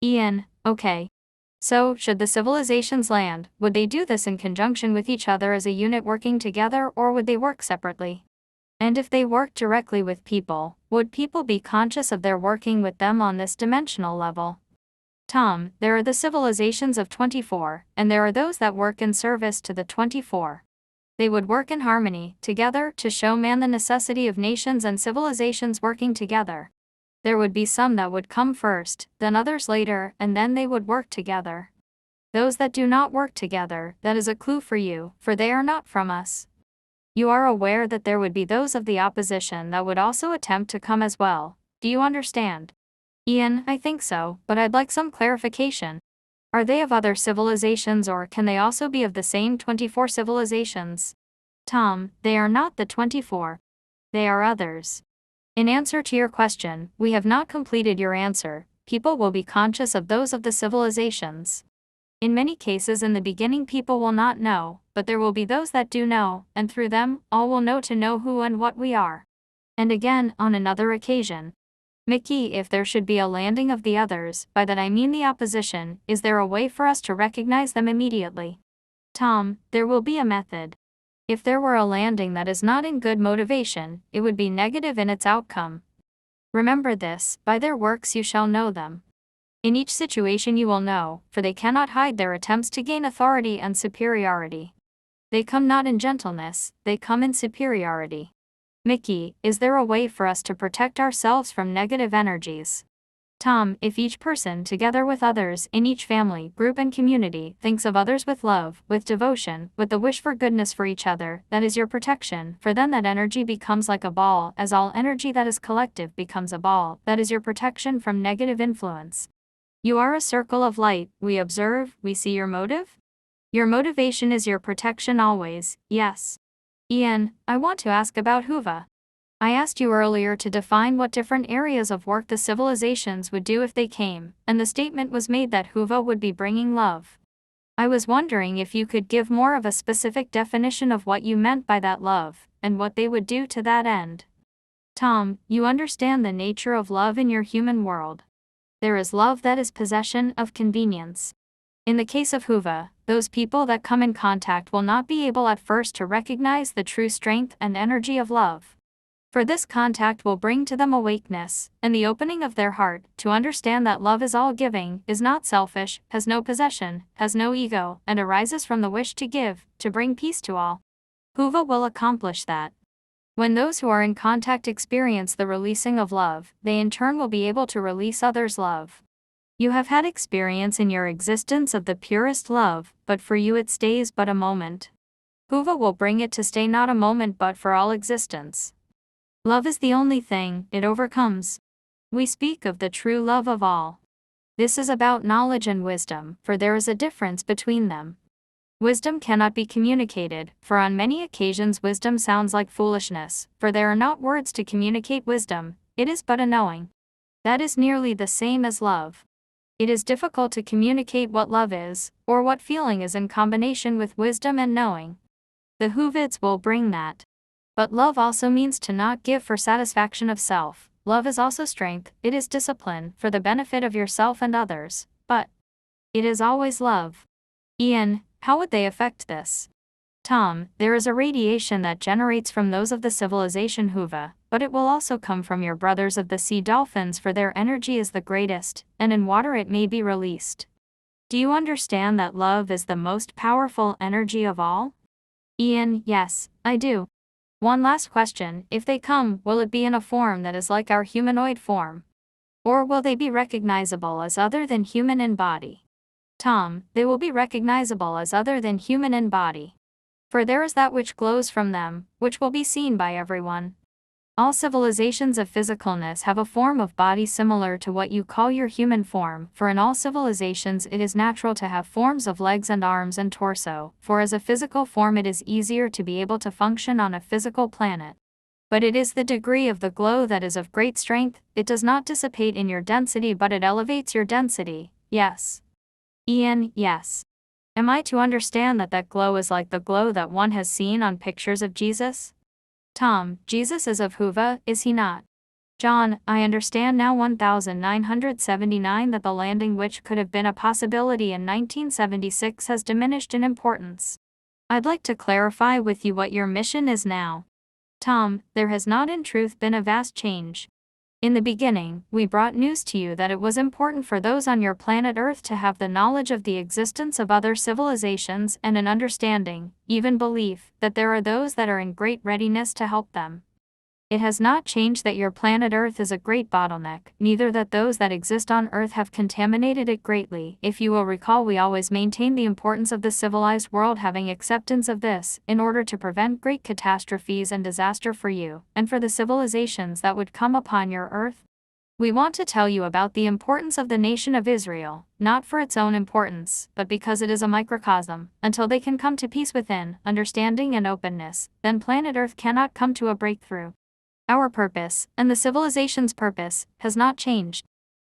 Ian, okay. So, should the civilizations land, would they do this in conjunction with each other as a unit working together, or would they work separately? And if they work directly with people, would people be conscious of their working with them on this dimensional level? Tom, there are the civilizations of 24, and there are those that work in service to the 24. They would work in harmony, together, to show man the necessity of nations and civilizations working together. There would be some that would come first, then others later, and then they would work together. Those that do not work together, that is a clue for you, for they are not from us. You are aware that there would be those of the opposition that would also attempt to come as well. Do you understand? Ian, I think so, but I'd like some clarification. Are they of other civilizations, or can they also be of the same 24 civilizations? Tom, they are not the 24. They are others. In answer to your question, we have not completed your answer. People will be conscious of those of the civilizations. In many cases in the beginning people will not know, but there will be those that do know, and through them, all will know to know who and what we are. And again, on another occasion. Mickey, if there should be a landing of the others, by that I mean the opposition, is there a way for us to recognize them immediately? Tom, there will be a method. If there were a landing that is not in good motivation, it would be negative in its outcome. Remember this, by their works you shall know them. In each situation you will know, for they cannot hide their attempts to gain authority and superiority. They come not in gentleness, they come in superiority. Mickey, is there a way for us to protect ourselves from negative energies? Tom, if each person, together with others, in each family, group and community, thinks of others with love, with devotion, with the wish for goodness for each other, that is your protection, for then that energy becomes like a ball, as all energy that is collective becomes a ball, that is your protection from negative influence. You are a circle of light, we observe, we see your motive? Your motivation is your protection always, yes. Ian, I want to ask about Huva. I asked you earlier to define what different areas of work the civilizations would do if they came, and the statement was made that Huva would be bringing love. I was wondering if you could give more of a specific definition of what you meant by that love, and what they would do to that end. Tom, you understand the nature of love in your human world. There is love that is possession of convenience. In the case of Huva, those people that come in contact will not be able at first to recognize the true strength and energy of love. For this contact will bring to them awakeness, and the opening of their heart, to understand that love is all giving, is not selfish, has no possession, has no ego, and arises from the wish to give, to bring peace to all. Huva will accomplish that. When those who are in contact experience the releasing of love, they in turn will be able to release others' love. You have had experience in your existence of the purest love, but for you it stays but a moment. Huva will bring it to stay not a moment but for all existence. Love is the only thing, it overcomes. We speak of the true love of all. This is about knowledge and wisdom, for there is a difference between them. Wisdom cannot be communicated, for on many occasions wisdom sounds like foolishness, for there are not words to communicate wisdom, it is but a knowing. That is nearly the same as love. It is difficult to communicate what love is, or what feeling is in combination with wisdom and knowing. The Huvids will bring that. But love also means to not give for satisfaction of self. Love is also strength, it is discipline, for the benefit of yourself and others, but it is always love. Ian, how would they affect this? Tom, there is a radiation that generates from those of the civilization Huva, but it will also come from your brothers of the sea dolphins, for their energy is the greatest, and in water it may be released. Do you understand that love is the most powerful energy of all? Ian, yes, I do. One last question, if they come, will it be in a form that is like our humanoid form? Or will they be recognizable as other than human in body? Tom, they will be recognizable as other than human in body. For there is that which glows from them, which will be seen by everyone. All civilizations of physicalness have a form of body similar to what you call your human form, for in all civilizations it is natural to have forms of legs and arms and torso, for as a physical form it is easier to be able to function on a physical planet. But it is the degree of the glow that is of great strength, it does not dissipate in your density but it elevates your density, yes. Ian, yes. Am I to understand that that glow is like the glow that one has seen on pictures of Jesus? Tom, Jesus is of Huva, is he not? John, I understand now 1979 that the landing which could have been a possibility in 1976 has diminished in importance. I'd like to clarify with you what your mission is now. Tom, there has not in truth been a vast change. In the beginning, we brought news to you that it was important for those on your planet Earth to have the knowledge of the existence of other civilizations and an understanding, even belief, that there are those that are in great readiness to help them. It has not changed that your planet Earth is a great bottleneck, neither that those that exist on Earth have contaminated it greatly. If you will recall, we always maintain the importance of the civilized world having acceptance of this, in order to prevent great catastrophes and disaster for you, and for the civilizations that would come upon your Earth. We want to tell you about the importance of the nation of Israel, not for its own importance, but because it is a microcosm. Until they can come to peace within, understanding and openness, then planet Earth cannot come to a breakthrough. Our purpose, and the civilization's purpose, has not changed.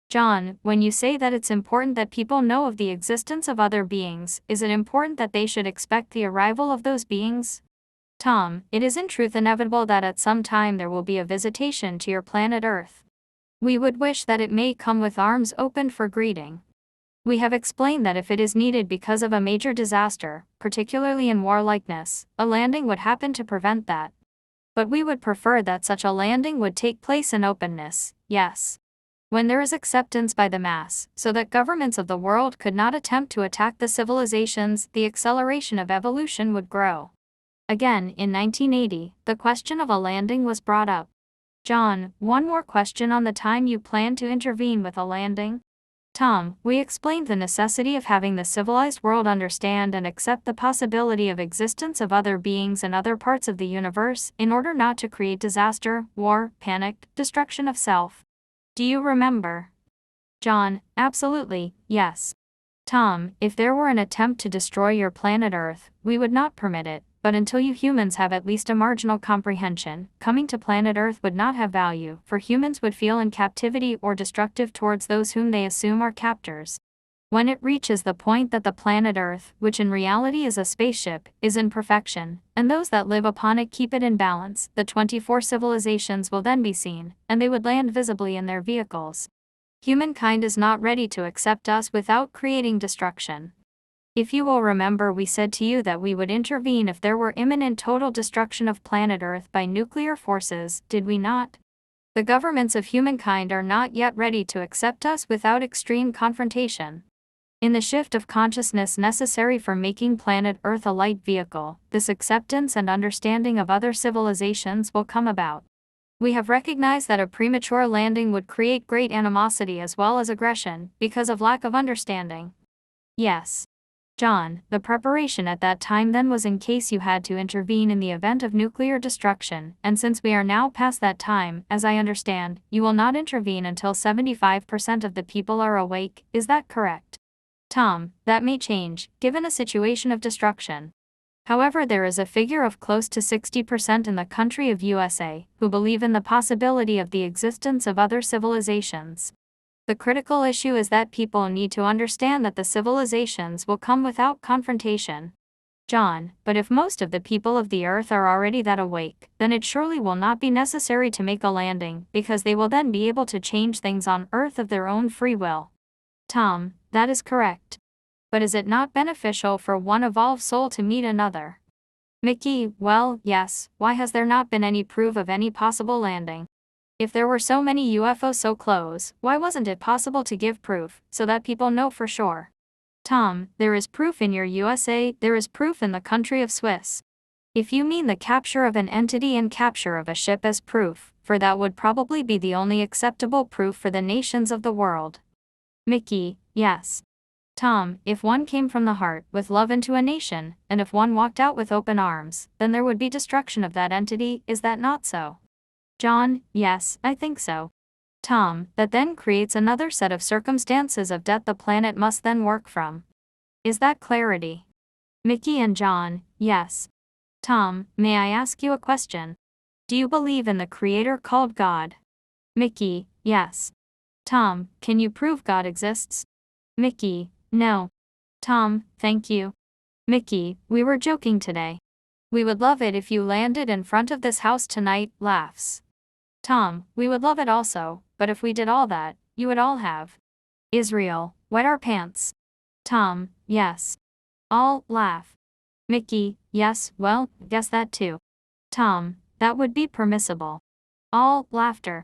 John, when you say that it's important that people know of the existence of other beings, is it important that they should expect the arrival of those beings? Tom, it is in truth inevitable that at some time there will be a visitation to your planet Earth. We would wish that it may come with arms opened for greeting. We have explained that if it is needed because of a major disaster, particularly in warlikeness, a landing would happen to prevent that. But we would prefer that such a landing would take place in openness, yes. When there is acceptance by the mass, so that governments of the world could not attempt to attack the civilizations, the acceleration of evolution would grow. Again, in 1980, the question of a landing was brought up. John, one more question on the time you plan to intervene with a landing? Tom, we explained the necessity of having the civilized world understand and accept the possibility of existence of other beings in other parts of the universe, in order not to create disaster, war, panic, destruction of self. Do you remember? John, absolutely, yes. Tom, if there were an attempt to destroy your planet Earth, we would not permit it, but until you humans have at least a marginal comprehension, coming to planet Earth would not have value, for humans would feel in captivity or destructive towards those whom they assume are captors. When it reaches the point that the planet Earth, which in reality is a spaceship, is in perfection, and those that live upon it keep it in balance, the 24 civilizations will then be seen, and they would land visibly in their vehicles. Humankind is not ready to accept us without creating destruction. If you will remember, we said to you that we would intervene if there were imminent total destruction of planet Earth by nuclear forces, did we not? The governments of humankind are not yet ready to accept us without extreme confrontation. In the shift of consciousness necessary for making planet Earth a light vehicle, this acceptance and understanding of other civilizations will come about. We have recognized that a premature landing would create great animosity as well as aggression, because of lack of understanding. Yes. John, the preparation at that time then was in case you had to intervene in the event of nuclear destruction, and since we are now past that time, as I understand, you will not intervene until 75% of the people are awake, is that correct? Tom, that may change, given a situation of destruction. However, there is a figure of close to 60% in the country of USA, who believe in the possibility of the existence of other civilizations. The critical issue is that people need to understand that the civilizations will come without confrontation. John, but if most of the people of the Earth are already that awake, then it surely will not be necessary to make a landing, because they will then be able to change things on Earth of their own free will. Tom, that is correct. But is it not beneficial for one evolved soul to meet another? Mickey, well, yes, why has there not been any proof of any possible landing? If there were so many UFOs so close, why wasn't it possible to give proof, so that people know for sure? Tom, there is proof in your USA, there is proof in the country of Swiss. If you mean the capture of an entity and capture of a ship as proof, for that would probably be the only acceptable proof for the nations of the world. Mickey, yes. Tom, if one came from the heart, with love into a nation, and if one walked out with open arms, then there would be destruction of that entity, is that not so? John, yes, I think so. Tom, that then creates another set of circumstances of death the planet must then work from. Is that clarity? Mickey and John, yes. Tom, may I ask you a question? Do you believe in the creator called God? Mickey, yes. Tom, can you prove God exists? Mickey, no. Tom, thank you. Mickey, we were joking today. We would love it if you landed in front of this house tonight, laughs. Tom, we would love it also, but if we did all that, you would all have. Israel, wet our pants. Tom, yes. All laugh. Mickey, yes, well, guess that too. Tom, that would be permissible. All laughter.